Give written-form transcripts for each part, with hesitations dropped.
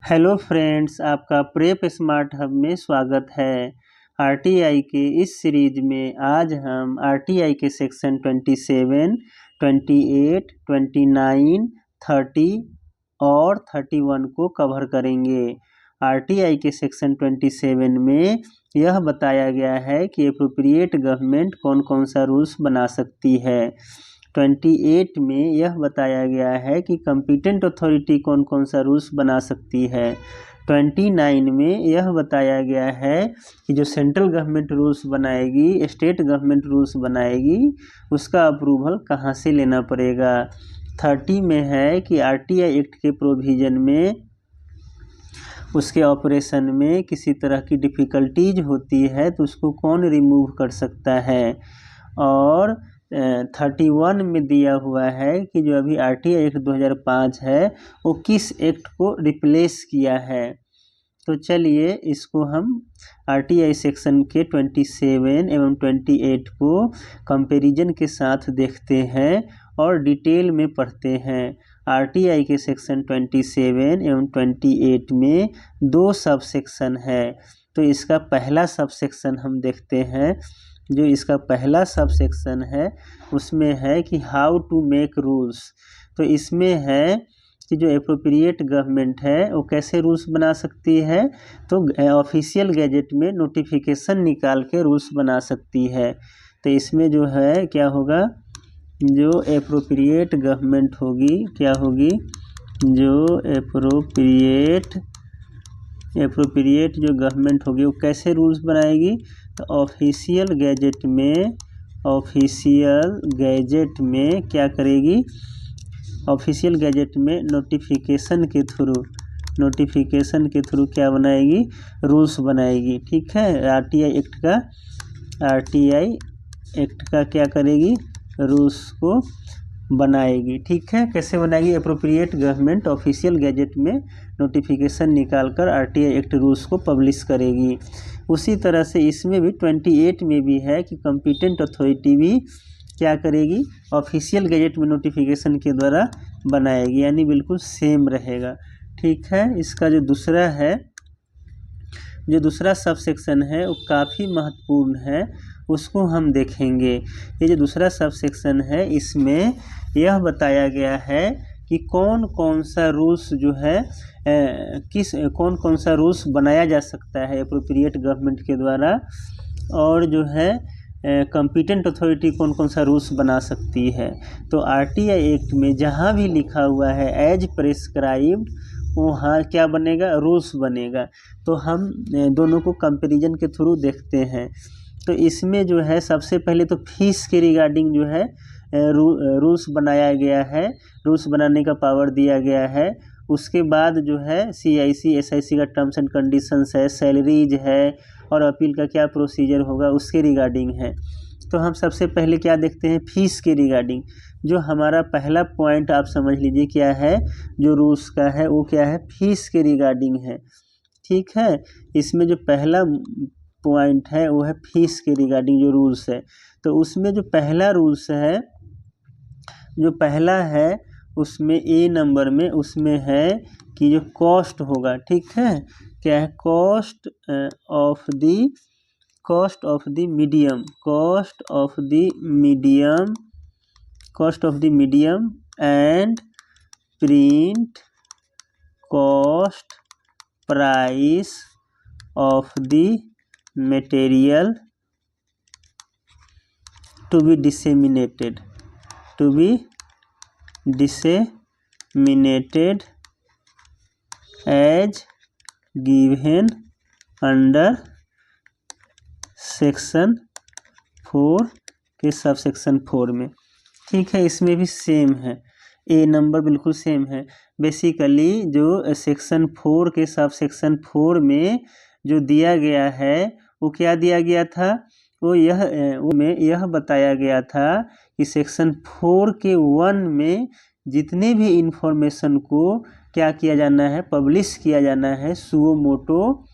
Hello friends, आपका prep smart hub में स्वागत है। आरटीआई के इस सीरीज में आज हम आरटीआई के सेक्शन 27, 28, 29, 30 और 31 को कवर करेंगे। आरटीआई के सेक्शन 27 में यह बताया गया है कि एप्रोप्रिएट गवर्नमेंट कौन कौन सा रूल्स बना सकती है। 28 में यह बताया गया है कि कॉम्पिटेंट अथॉरिटी कौन कौन सा रूल्स बना सकती है। 29 में यह बताया गया है कि जो सेंट्रल गवर्नमेंट रूल्स बनाएगी, स्टेट गवर्नमेंट रूल्स बनाएगी, उसका अप्रूवल कहाँ से लेना पड़ेगा। 30 में है कि आरटीआई एक्ट के प्रोविज़न में उसके ऑपरेशन में किसी तरह की डिफ़िकल्टीज होती है तो उसको कौन रिमूव कर सकता है। और 31 में दिया हुआ है कि जो अभी आरटीआई एक्ट 2005 है वो किस एक्ट को रिप्लेस किया है। तो चलिए इसको हम आरटीआई सेक्शन के 27 एवं 28 को कंपैरिजन के साथ देखते हैं और डिटेल में पढ़ते हैं। आरटीआई के सेक्शन 27 एवं 28 में दो सब सेक्शन है। तो इसका पहला सब सेक्शन हम देखते हैं। जो इसका पहला सब सेक्शन है उसमें है कि हाउ टू मेक रूल्स। तो इसमें है कि जो एप्रोप्रिएट गवर्नमेंट है वो कैसे रूल्स बना सकती है, तो ऑफिशियल गैजेट में नोटिफिकेशन निकाल के रूल्स बना सकती है। तो इसमें जो है क्या होगा, जो एप्रोप्रिएट गवर्नमेंट होगी क्या होगी, जो एप्रोप्रिएट जो गवर्नमेंट होगी वो कैसे रूल्स बनाएगी, तो ऑफिशियल गैजेट में क्या करेगी, ऑफिशियल गैजेट में नोटिफिकेशन के थ्रू क्या बनाएगी, रूल्स बनाएगी। ठीक है, आरटीआई एक्ट का क्या करेगी, रूल्स को बनाएगी। ठीक है, कैसे बनाएगी, एप्रोप्रिएट गवर्नमेंट ऑफिशियल गैजेट में नोटिफिकेशन निकालकर आरटीआई एक्ट रूल्स को पब्लिश करेगी। उसी तरह से इसमें भी 28 में भी है कि कॉम्पिटेंट अथॉरिटी भी क्या करेगी, ऑफिशियल गैजेट में नोटिफिकेशन के द्वारा बनाएगी, यानी बिल्कुल सेम रहेगा। ठीक है, इसका जो दूसरा सब सेक्शन है वो काफ़ी महत्वपूर्ण है, उसको हम देखेंगे। ये जो दूसरा सब सेक्शन है इसमें यह बताया गया है कि कौन कौन सा रूल्स जो है कौन कौन सा रूल्स बनाया जा सकता है एप्रोप्रिएट गवर्नमेंट के द्वारा, और जो है कॉम्पिटेंट अथॉरिटी कौन कौन सा रूल्स बना सकती है। तो आरटीआई एक्ट में जहाँ भी लिखा हुआ है एज प्रेस्क्राइब्ड, वहाँ क्या बनेगा, रूल्स बनेगा। तो हम दोनों को कंपैरिजन के थ्रू देखते हैं। तो इसमें जो है सबसे पहले तो फीस के रिगार्डिंग जो है रूल्स बनाया गया है, रूल्स बनाने का पावर दिया गया है। उसके बाद जो है सीआईसी एसआईसी का टर्म्स एंड कंडीशंस है, सैलरीज है और अपील का क्या प्रोसीजर होगा उसके रिगार्डिंग है। तो हम सबसे पहले क्या देखते हैं, फीस के रिगार्डिंग। जो हमारा पहला पॉइंट आप समझ लीजिए क्या है, जो रूल्स का है वो क्या है, फीस के रिगार्डिंग है। ठीक है, इसमें जो पहला पॉइंट है वो है फीस के रिगार्डिंग जो रूल्स है। तो उसमें जो पहला रूल्स है, जो पहला है उसमें ए नंबर में उसमें है कि जो कॉस्ट होगा, ठीक है, क्या है, cost of the medium and print cost price of the material to be disseminated as given under section 4 के सब सेक्शन 4 में। ठीक है, इसमें भी सेम है, ए नंबर बिल्कुल सेम है। बेसिकली जो सेक्शन 4 के सब सेक्शन 4 में जो दिया गया है वो क्या दिया गया था, वो यह बताया गया था कि सेक्शन 4 के 1 में जितने भी इंफॉर्मेशन को क्या किया जाना है, पब्लिश किया जाना है सुओ मोटो।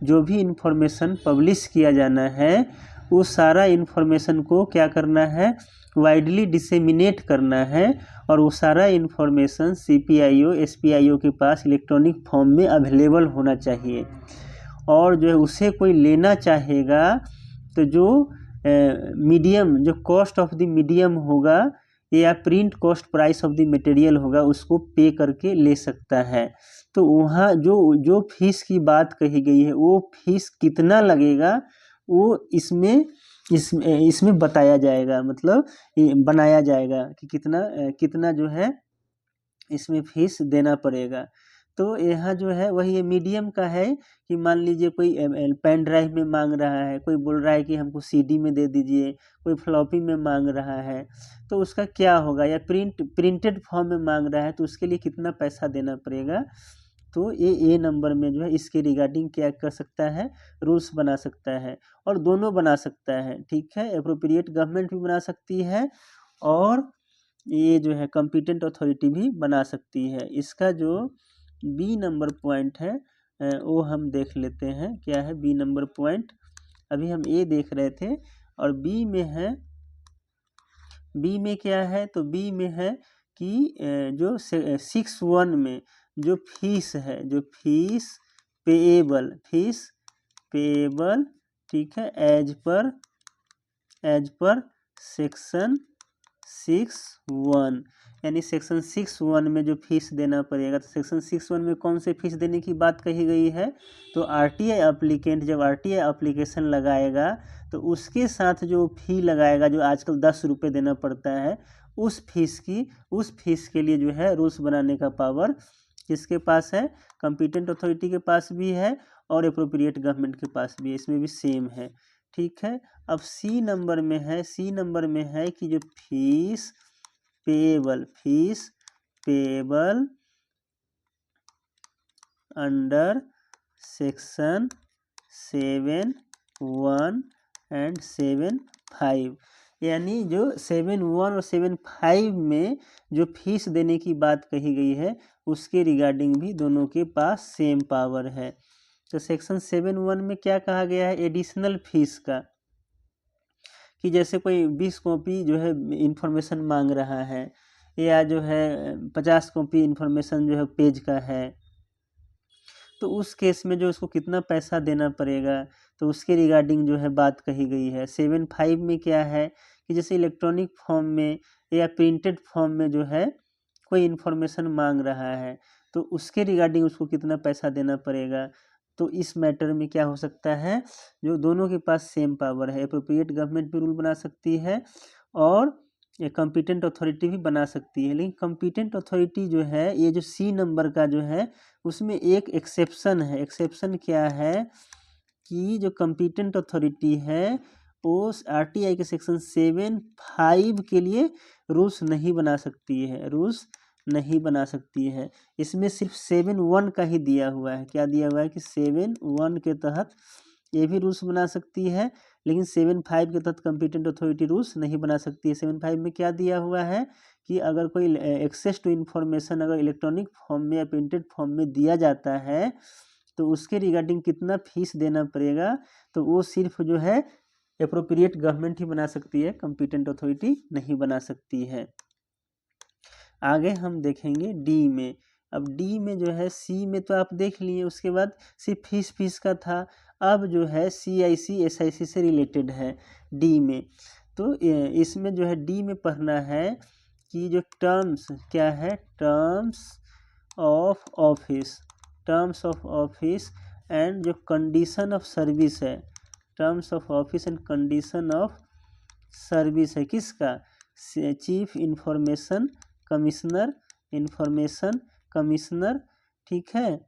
जो भी इंफॉर्मेशन पब्लिश किया जाना है वो सारा इन्फॉर्मेशन को क्या करना है, वाइडली डिसेमिनेट करना है, और वो सारा इन्फॉर्मेशन CPIO SPIO के पास इलेक्ट्रॉनिक फॉर्म में अवेलेबल होना चाहिए। और जो है उसे कोई लेना चाहेगा तो जो मीडियम, जो कॉस्ट ऑफ द मीडियम होगा या print cost price of the material होगा, उसको पे करके ले सकता है। तो वहाँ जो जो फीस की बात कही गई है, वो फीस कितना लगेगा वो इसमें बताया जाएगा, मतलब बनाया जाएगा कि कितना जो है इसमें फीस देना पड़ेगा। तो यहाँ जो है वही मीडियम का है कि मान लीजिए कोई पेन ड्राइव में मांग रहा है, कोई बोल रहा है कि हमको CD में दे दीजिए, कोई फ्लॉपी में मांग रहा है, तो उसका क्या होगा, या प्रिंटेड फॉर्म में मांग रहा है तो उसके लिए कितना पैसा देना पड़ेगा। तो ये नंबर में जो है इसके रिगार्डिंग क्या कर सकता है, रूल्स बना सकता है, और दोनों बना सकता है। ठीक है, एप्रोप्रिएट गवर्नमेंट भी बना सकती है और ये जो है कॉम्पिटेंट अथॉरिटी भी बना सकती है। इसका जो बी नंबर पॉइंट है वो हम देख लेते हैं क्या है बी नंबर पॉइंट। अभी हम ए देख रहे थे और बी में है, बी में क्या है, तो बी में है कि जो 6(1) में जो फीस है, जो फीस पेएबल, ठीक है, एज पर सेक्शन 6(1), यानी सेक्शन 6(1) में जो फीस देना पड़ेगा। तो सेक्शन 6(1) में कौन से फीस देने की बात कही गई है, तो RTI एप्लीकेंट जब RTI एप्लीकेशन लगाएगा तो उसके साथ जो फी लगाएगा, जो आजकल 10 रुपये देना पड़ता है, उस फीस के लिए जो है रूल्स बनाने का पावर किसके पास है, कॉम्पिटेंट अथॉरिटी के पास भी है और एप्रोप्रिएट गवर्नमेंट के पास भी है, इसमें भी सेम है। ठीक है, अब सी नंबर में है कि जो fees payable under section 7(1) and 7(5), यानी जो 7(1) और 7(5) में जो फीस देने की बात कही गई है उसके रिगार्डिंग भी दोनों के पास सेम पावर है। तो सेक्शन 7(1) में क्या कहा गया है, एडिशनल फीस का, कि जैसे कोई 20 कॉपी जो है इंफॉर्मेशन मांग रहा है, या जो है 50 कॉपी इंफॉर्मेशन जो है पेज का है, तो उस केस में जो उसको कितना पैसा देना पड़ेगा, तो उसके रिगार्डिंग जो है बात कही गई है। 7(5) में क्या है कि जैसे इलेक्ट्रॉनिक फॉर्म में या प्रिंटेड फॉर्म में जो है कोई इन्फॉर्मेशन मांग रहा है, तो उसके रिगार्डिंग उसको कितना पैसा देना पड़ेगा। तो इस मैटर में क्या हो सकता है, जो दोनों के पास सेम पावर है, एप्रोप्रिएट गवर्नमेंट भी रूल बना सकती है और ये कॉम्पिटेंट अथॉरिटी भी बना सकती है। लेकिन कॉम्पिटेंट अथॉरिटी जो है, ये जो सी नंबर का जो है, उसमें एक एक्सेप्शन है। एक्सेप्शन क्या है कि जो कॉम्पिटेंट अथॉरिटी है वो RTI के सेक्शन 7(5) के लिए रूल्स नहीं बना सकती है, इसमें सिर्फ 7(1) का ही दिया हुआ है। क्या दिया हुआ है कि 7(1) के तहत ये भी रूल्स बना सकती है, लेकिन 7(5) के तहत कॉम्पिटेंट अथॉरिटी रूल्स नहीं बना सकती है। 7(5) में क्या दिया हुआ है कि अगर कोई एक्सेस टू इन्फॉर्मेशन अगर इलेक्ट्रॉनिक फॉर्म में या प्रिंटेड फॉर्म में दिया जाता है तो उसके रिगार्डिंग कितना फीस देना पड़ेगा, तो वो सिर्फ जो है एप्रोप्रिएट गवर्नमेंट ही बना सकती है, कॉम्पिटेंट अथॉरिटी नहीं बना सकती है। आगे हम देखेंगे डी में। अब डी में जो है, सी में तो आप देख लिए, उसके बाद सिर्फ फीस का था। अब जो है CIC SIC से रिलेटेड है डी में। तो इसमें जो है डी में पढ़ना है कि जो टर्म्स क्या है, टर्म्स ऑफ ऑफिस एंड जो कंडीशन ऑफ सर्विस है, terms of office and condition of service है किसका, चीफ इंफॉर्मेशन कमिश्नर, ठीक है,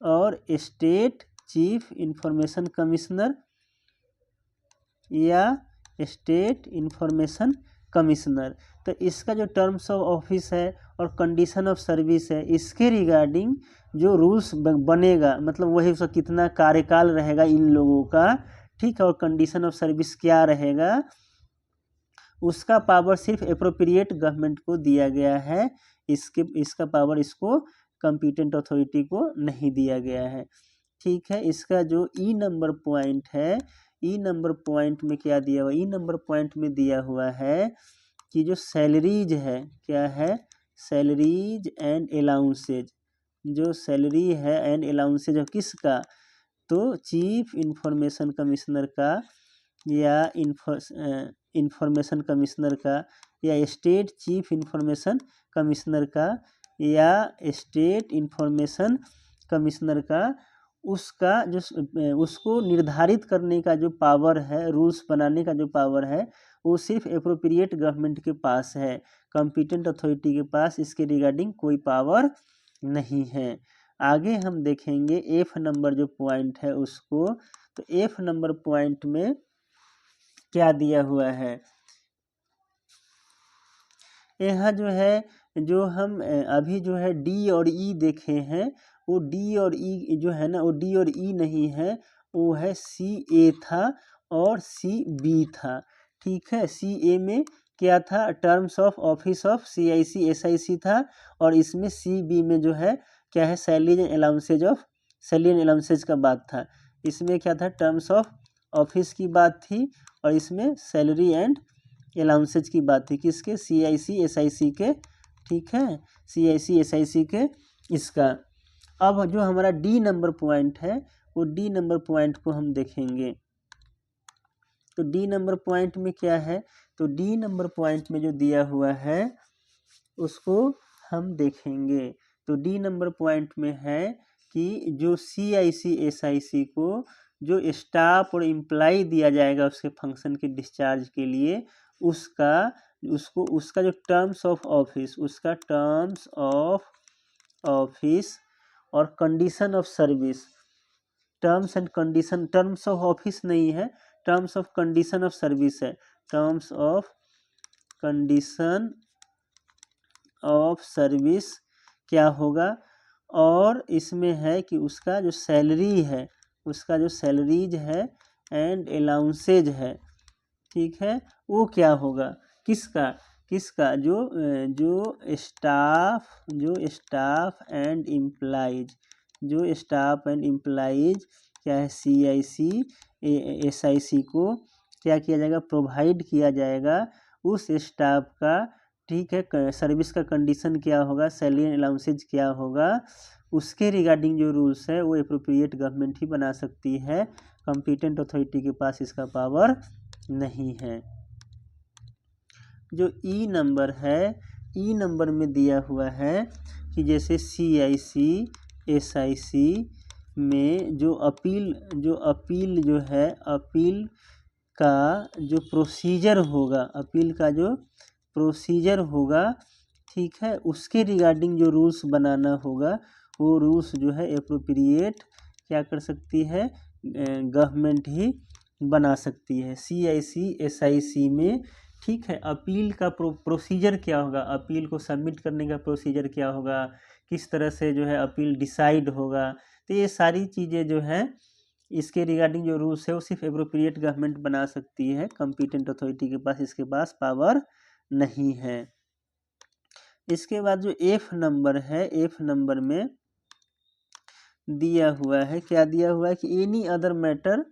और स्टेट चीफ इंफॉर्मेशन कमिश्नर या स्टेट इंफॉर्मेशन कमिश्नर। तो इसका जो टर्म्स ऑफ ऑफिस है और कंडीशन ऑफ सर्विस है, इसके रिगार्डिंग जो रूल्स बनेगा, मतलब वही उसका कितना कार्यकाल रहेगा इन लोगों का, ठीक है, और कंडीशन ऑफ सर्विस क्या रहेगा, उसका पावर सिर्फ एप्रोप्रिएट गवर्नमेंट को दिया गया है। इसका पावर इसको कॉम्पिटेंट अथॉरिटी को नहीं दिया गया है। ठीक है, इसका जो ई नंबर पॉइंट है, ई नंबर पॉइंट में क्या दिया हुआ, ई नंबर पॉइंट में दिया हुआ है कि जो सैलरीज है, क्या है, सैलरीज एंड अलाउंसेज, जो सैलरी है एंड अलाउंसेज किसका, तो चीफ इंफॉर्मेशन कमिश्नर का या इंफॉर्मेशन कमिश्नर का या स्टेट चीफ इंफॉर्मेशन कमिश्नर का या स्टेट इंफॉर्मेशन कमिश्नर का, उसका जो उसको निर्धारित करने का जो पावर है, रूल्स बनाने का जो पावर है, वो सिर्फ एप्रोप्रिएट गवर्नमेंट के पास है, कॉम्पिटेंट अथॉरिटी के पास इसके रिगार्डिंग कोई पावर नहीं है। आगे हम देखेंगे एफ नंबर जो पॉइंट है उसको, तो एफ नंबर पॉइंट में क्या दिया हुआ है, यहाँ जो है, जो हम अभी जो है डी और ई देखे हैं, वो डी और ई जो है ना, वो डी और ई नहीं है, वो है सी ए था और सी बी था। ठीक है, सी ए में क्या था, terms of office of CIC SIC था, और इसमें सी बी में जो है क्या है, salary and allowances of, salary and allowances का बात था। इसमें क्या था, टर्म्स ऑफ ऑफिस की बात थी, और इसमें सैलरी एंड अलाउंसेज की बात थी, किसके, CIC SIC के। ठीक है, CIC SIC के इसका। अब जो हमारा डी नंबर पॉइंट है, वो डी नंबर पॉइंट को हम देखेंगे। तो डी नंबर पॉइंट में क्या है, तो डी नंबर पॉइंट में जो दिया हुआ है उसको हम देखेंगे। तो डी नंबर पॉइंट में है कि जो CIC SIC को जो स्टाफ और एम्प्लाई दिया जाएगा उसके फंक्शन के डिस्चार्ज के लिए, उसका जो टर्म्स ऑफ ऑफिस, उसका टर्म्स ऑफ ऑफिस और condition of service, terms and condition, terms of office नहीं है, terms of condition of service है, terms of condition of service क्या होगा, और इसमें है कि उसका जो सैलरी है, उसका जो सैलरीज है एंड अलाउंसेज है, ठीक है, वो क्या होगा, किसका, किसका, जो स्टाफ एंड एम्प्लाइज, जो स्टाफ एंड एम्प्लाइज क्या है, CIC SIC को क्या किया जाएगा, प्रोवाइड किया जाएगा उस स्टाफ का। ठीक है, सर्विस का कंडीशन क्या होगा, सैलरी एंड अलाउंसेज क्या होगा, उसके रिगार्डिंग जो रूल्स है वो एप्रोप्रिएट गवर्नमेंट ही बना सकती है, कॉम्पिटेंट अथॉरिटी के पास इसका पावर नहीं है। जो ई नंबर है, ई नंबर में दिया हुआ है कि जैसे CIC SIC में जो अपील जो है, अपील का जो प्रोसीजर होगा, अपील का जो प्रोसीजर होगा, ठीक है, उसके रिगार्डिंग जो रूल्स बनाना होगा, वो रूल्स जो है एप्रोप्रिएट क्या कर सकती है, गवर्नमेंट ही बना सकती है CIC SIC में। ठीक है, अपील का प्रोसीजर क्या होगा, अपील को सबमिट करने का प्रोसीजर क्या होगा, किस तरह से जो है अपील डिसाइड होगा, तो ये सारी चीज़ें जो है इसके रिगार्डिंग जो रूल्स है वो सिर्फ एप्रोप्रिएट गवर्नमेंट बना सकती है, कॉम्पिटेंट अथॉरिटी के पास इसके पास पावर नहीं है। इसके बाद जो एफ नंबर है, एफ नंबर में दिया हुआ है, क्या दिया हुआ है कि एनी अदर मैटर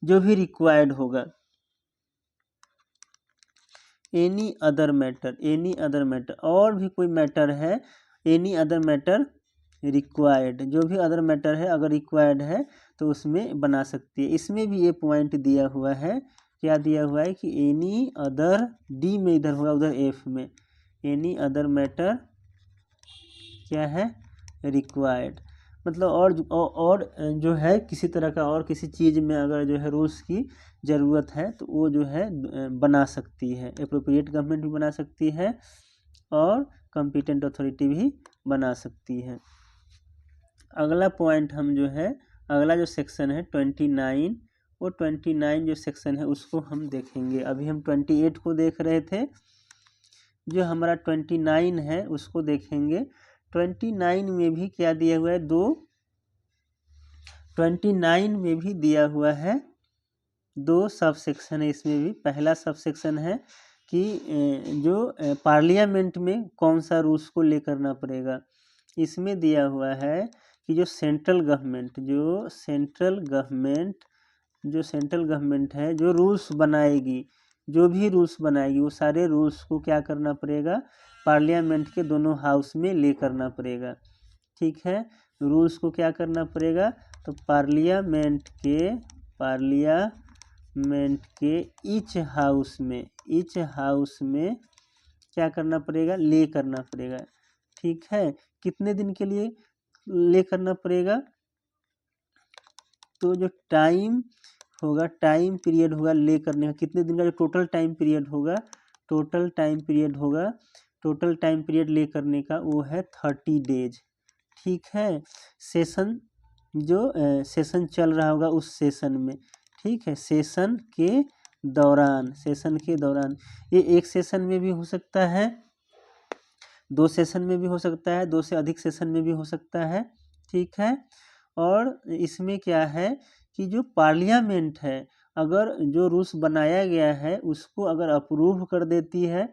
जो भी रिक्वायर्ड होगा, एनी अदर मैटर, और भी कोई मैटर है, एनी अदर मैटर रिक्वायर्ड, जो भी अदर मैटर है अगर रिक्वायर्ड है तो उसमें बना सकती है। इसमें भी ये पॉइंट दिया हुआ है, क्या दिया हुआ है कि एनी अदर, डी में इधर होगा, उधर एफ में एनी अदर मैटर क्या है, रिक्वायर्ड, मतलब और जो है किसी तरह का और किसी चीज़ में अगर जो है रूल्स की ज़रूरत है तो वो जो है बना सकती है, एप्रोप्रिएट गवर्नमेंट भी बना सकती है और कॉम्पिटेंट अथॉरिटी भी बना सकती है। अगला पॉइंट हम जो है, अगला जो सेक्शन है 29, वो 29 जो सेक्शन है उसको हम देखेंगे। अभी हम 28 को देख रहे थे, जो हमारा 29 है उसको देखेंगे। 29 में भी क्या दिया हुआ है, 29 में भी दिया हुआ है 2 सब सेक्शन है। इसमें भी पहला सब सेक्शन है कि जो पार्लियामेंट में कौन सा रूल्स को ले करना पड़ेगा। इसमें दिया हुआ है कि जो सेंट्रल गवर्नमेंट जो सेंट्रल गवर्नमेंट है जो रूल्स बनाएगी, जो भी रूल्स बनाएगी वो सारे रूल्स को क्या करना पड़ेगा, पार्लियामेंट के दोनों हाउस में ले करना पड़ेगा। ठीक है, रूल्स को क्या करना पड़ेगा, तो पार्लियामेंट के ईच हाउस में क्या करना पड़ेगा, ले करना पड़ेगा। ठीक है, कितने दिन के लिए ले करना पड़ेगा, तो जो टाइम पीरियड होगा ले करने का, कितने दिन का जो टोटल टाइम पीरियड ले करने का वो है 30 डेज। ठीक है, सेशन सेशन चल रहा होगा उस सेशन में, ठीक है, सेशन के दौरान ये एक सेशन में भी हो सकता है, 2 सेशन में भी हो सकता है, 2 से अधिक सेशन में भी हो सकता है। ठीक है, और इसमें क्या है कि जो पार्लियामेंट है अगर जो रूल्स बनाया गया है उसको अगर अप्रूव कर देती है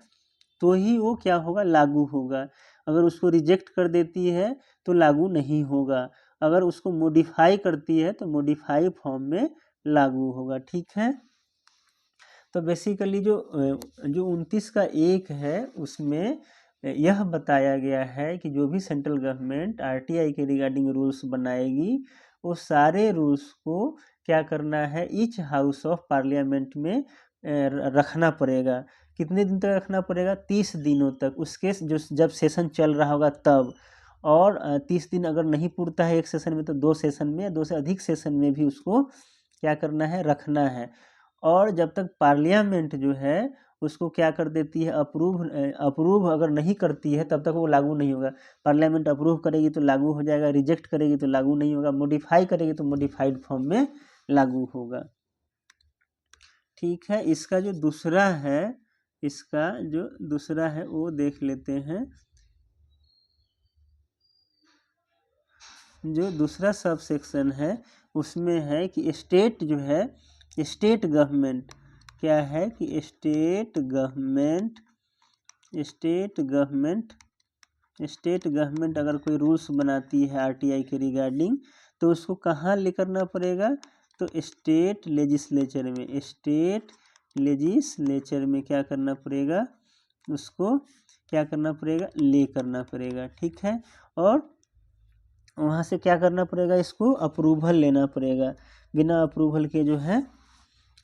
तो ही वो क्या होगा, लागू होगा। अगर उसको रिजेक्ट कर देती है तो लागू नहीं होगा। अगर उसको मॉडिफाई करती है तो मॉडिफाई फॉर्म में लागू होगा। ठीक है, तो बेसिकली जो 29 का 1 है उसमें यह बताया गया है कि जो भी सेंट्रल गवर्नमेंट आरटीआई के रिगार्डिंग रूल्स बनाएगी वो सारे रूल्स को क्या करना है, ईच हाउस ऑफ पार्लियामेंट में रखना पड़ेगा। कितने दिन तक रखना पड़ेगा, 30 दिनों तक, उसके जो जब सेशन चल रहा होगा तब। और 30 दिन अगर नहीं पूरता है एक सेशन में तो 2 सेशन में, 2 से अधिक सेशन में भी उसको क्या करना है, रखना है। और जब तक पार्लियामेंट जो है उसको क्या कर देती है, अप्रूव अगर नहीं करती है तब तक वो लागू नहीं होगा। पार्लियामेंट अप्रूव करेगी तो लागू हो जाएगा, रिजेक्ट करेगी तो लागू नहीं होगा, मॉडिफाई करेगी तो मॉडिफाइड फॉर्म में लागू होगा। ठीक है, इसका जो दूसरा है वो देख लेते हैं। जो दूसरा सब सेक्शन है उसमें है कि स्टेट गवर्नमेंट क्या है कि स्टेट गवर्नमेंट अगर कोई रूल्स बनाती है आरटीआई के रिगार्डिंग तो उसको कहाँ ले करना पड़ेगा, तो स्टेट लेजिस्लेचर में क्या करना पड़ेगा, उसको क्या करना पड़ेगा, ले करना पड़ेगा। ठीक है, और वहाँ से क्या करना पड़ेगा, इसको अप्रूवल लेना पड़ेगा। बिना अप्रूवल के जो है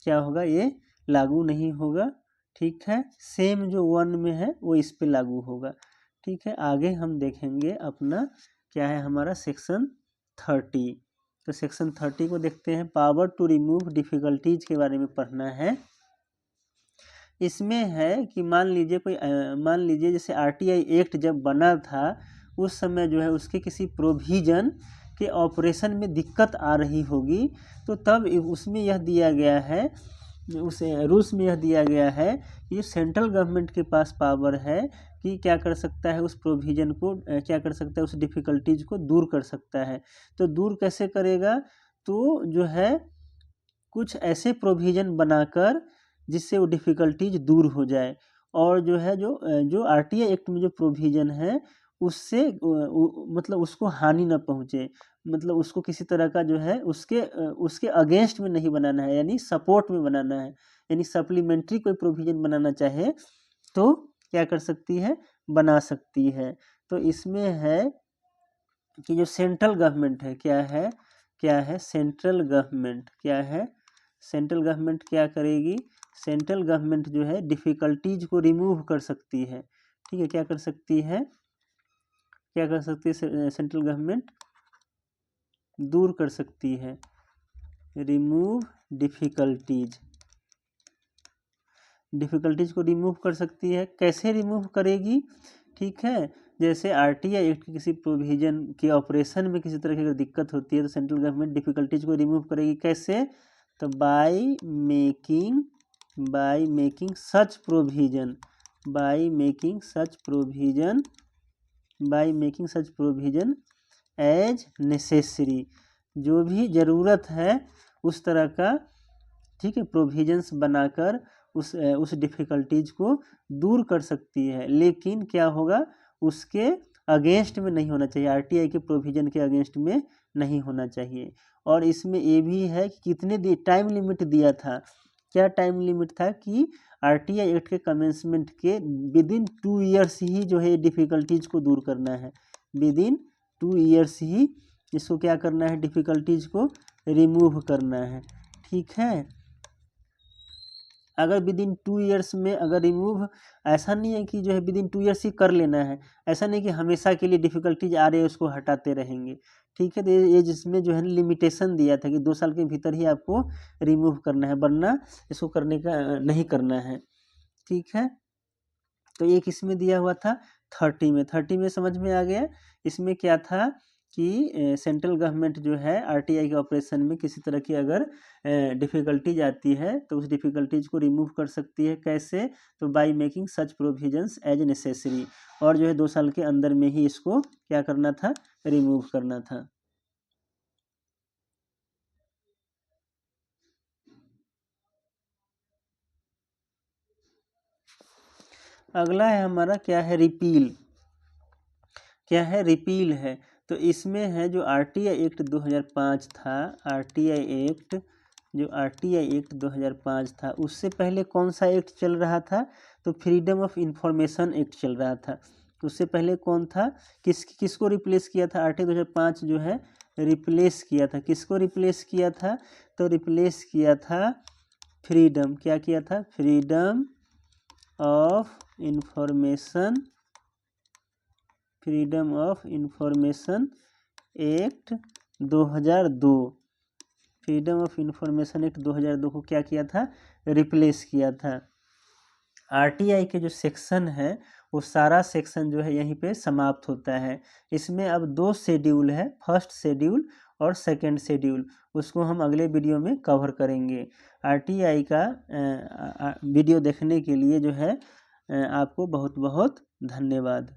क्या होगा, ये लागू नहीं होगा। ठीक है, सेम जो 1 में है वो इस पे लागू होगा। ठीक है, आगे हम देखेंगे अपना क्या है हमारा सेक्शन 30। तो सेक्शन 30 को देखते हैं। पावर टू रिमूव डिफिकल्टीज के बारे में पढ़ना है। इसमें है कि मान लीजिए जैसे आरटीआई एक्ट जब बना था उस समय जो है उसके किसी प्रोविजन के ऑपरेशन में दिक्कत आ रही होगी, तो तब उसमें यह दिया गया है, उस रूल्स में यह दिया गया है कि सेंट्रल गवर्नमेंट के पास पावर है कि क्या कर सकता है, उस प्रोविजन को क्या कर सकता है, उस डिफ़िकल्टीज को दूर कर सकता है। तो दूर कैसे करेगा, तो जो है कुछ ऐसे प्रोविजन बनाकर जिससे वो डिफ़िकल्टीज दूर हो जाए, और जो है जो आरटीआई एक्ट में जो प्रोविजन है उससे मतलब उसको हानि न पहुँचे, मतलब उसको किसी तरह का जो है उसके अगेंस्ट में नहीं बनाना है, यानी सपोर्ट में बनाना है। यानी सप्लीमेंट्री कोई प्रोविजन बनाना चाहे तो क्या कर सकती है, बना सकती है। तो इसमें है कि जो सेंट्रल गवर्नमेंट है क्या है सेंट्रल गवर्नमेंट क्या करेगी, सेंट्रल गवर्नमेंट जो है डिफ़िकल्टीज को रिमूव कर सकती है। ठीक है, क्या कर सकती है सेंट्रल गवर्नमेंट दूर कर सकती है, रिमूव डिफ़िकल्टीज को रिमूव कर सकती है। कैसे रिमूव करेगी, ठीक है, जैसे आरटीआई एक्ट के किसी प्रोविजन के ऑपरेशन में किसी तरह की अगर दिक्कत होती है तो सेंट्रल गवर्नमेंट डिफ़िकल्टीज को रिमूव करेगी। कैसे, तो by making such provision as necessary, जो भी ज़रूरत है उस तरह का, ठीक है, प्रोविजंस बनाकर उस डिफ़िकल्टीज को दूर कर सकती है। लेकिन क्या होगा, उसके अगेंस्ट में नहीं होना चाहिए, आरटीआई के प्रोविजन के अगेंस्ट में नहीं होना चाहिए। और इसमें ये भी है कि कितने टाइम लिमिट दिया था, क्या टाइम लिमिट था कि आरटीआई एक्ट के कमेंसमेंट के विदिन 2 ईयर्स ही जो है डिफ़िकल्टीज को दूर करना है, विदिन 2 ईयर्स ही इसको क्या करना है, डिफ़िकल्टीज को रिमूव करना है। ठीक है, अगर विदिन 2 ईयर्स में अगर रिमूव, ऐसा नहीं है कि जो है विदिन 2 ईयर्स ही कर लेना है, ऐसा नहीं कि हमेशा के लिए डिफ़िकल्टीज आ रही है उसको हटाते रहेंगे। ठीक है, तो ये जिसमें जो है लिमिटेशन दिया था कि 2 साल के भीतर ही आपको रिमूव करना है, वरना इसको करने का नहीं करना है। ठीक है, तो एक इसमें दिया हुआ था 30 में समझ में आ गया। इसमें क्या था कि सेंट्रल गवर्नमेंट जो है आरटीआई के ऑपरेशन में किसी तरह की अगर डिफ़िकल्टीज आती है तो उस डिफ़िकल्टीज को रिमूव कर सकती है। कैसे? तो by making such provisions as necessary, और जो है 2 साल के अंदर में ही इसको क्या करना था, रिमूव करना था। अगला है हमारा क्या है, रिपील। क्या है, रिपील है। तो इसमें है जो आरटीआई एक्ट 2005 था, आरटीआई एक्ट, जो आरटीआई एक्ट 2005 था, उससे पहले कौन सा एक्ट चल रहा था, तो फ्रीडम ऑफ इंफॉर्मेशन एक्ट चल रहा था। उससे पहले कौन था, किसको रिप्लेस किया था, आरटीआई 2005 जो है रिप्लेस किया था, किसको रिप्लेस किया था, तो रिप्लेस किया था फ्रीडम, क्या किया था, freedom of information, freedom of information act 2002, freedom of information act 2002 को क्या किया था, रिप्लेस किया था। आरटीआई के जो सेक्शन है वो सारा सेक्शन जो है यहीं पे समाप्त होता है। इसमें अब 2 शेड्यूल है, फर्स्ट शेड्यूल और सेकंड शेड्यूल, उसको हम अगले वीडियो में कवर करेंगे। आरटीआई का वीडियो देखने के लिए जो है आपको बहुत बहुत धन्यवाद।